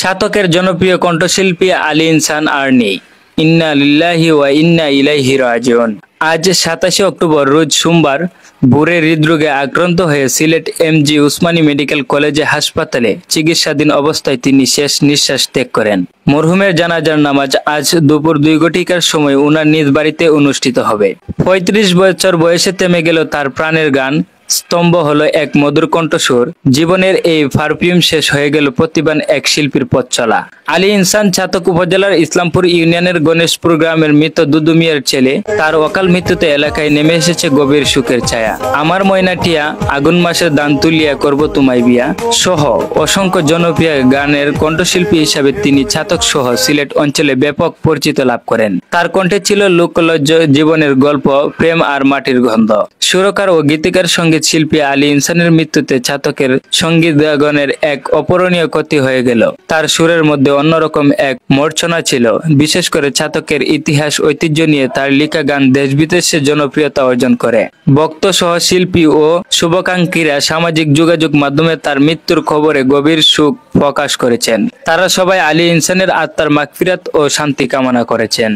ছাতকের জনপ্রিয় কণ্ঠশিল্পী আলী ইহসান আর নেই। ইন্না লিল্লাহি ওয়া ইন্না ইলাইহি রাজিউন। আজ 27 অক্টোবর রোজ সোমবার ভোরে হৃদরোগে আক্রান্ত হয়ে সিলেট এমজি উসমানী মেডিকেল কলেজে হাসপাতালে চিকিৎসাধীন অবস্থায় তিনি শেষ নিঃশ্বাস ত্যাগ করেন। মরহুমের জানাজার নামাজ আজ দুপুর 2 ঘটিকার সময় উনার নিজ বাড়িতে অনুষ্ঠিত হবে। 35 বছর বয়সে থেমে গেল তার প্রাণের গান, স্তম্ভ হলো এক মধুর কণ্ঠস্বর। জীবনের এই পারফিউম শেষ হয়ে গেল প্রতিভান এক শিল্পীর পথ চলা। আলী ইহসান ছাতক উপজেলার ইসলামপুর ইউনিয়নের গণেশপুর গ্রামের মৃত দুদু মিয়ার ছেলে। তার অকাল মৃত্যুতে এলাকায় নেমে এসেছে গভীর শোকের ছায়া। আমার ময়নাটিয়া, আগুন মাসের দান তুলিয়া করব তোমায় বিয়া সহ অসংখ্য জনপ্রিয় গানের কণ্ঠশিল্পী হিসাবে তিনি ছাতক সহ সিলেট অঞ্চলে ব্যাপক পরিচিত লাভ করেন। তার কণ্ঠে ছিল লোকলজ্জ জীবনের গল্প, প্রেম আর মাটির গন্ধ। সুরকার ও গীতিকার সঙ্গীত শিল্পী আলী ইহসানের মৃত্যুতে ছাতকের সঙ্গীতগণের এক অপূরণীয় ক্ষতি হয়ে গেল। তার সুরের মধ্যে অন্যরকম এক মূর্ছনা ছিল। বিশেষ করে ছাতকের ইতিহাস ঐতিহ্য নিয়ে তার লেখা গান দেশ বিদেশে জনপ্রিয়তা অর্জন করে। ভক্ত সহ শিল্পী ও শুভাকাঙ্ক্ষীরা সামাজিক যোগাযোগ মাধ্যমে তার মৃত্যুর খবরে গভীর শোক প্রকাশ করেছেন। তারা সবাই আলী ইহসানের আত্মার মাগফিরাত ও শান্তি কামনা করেছেন।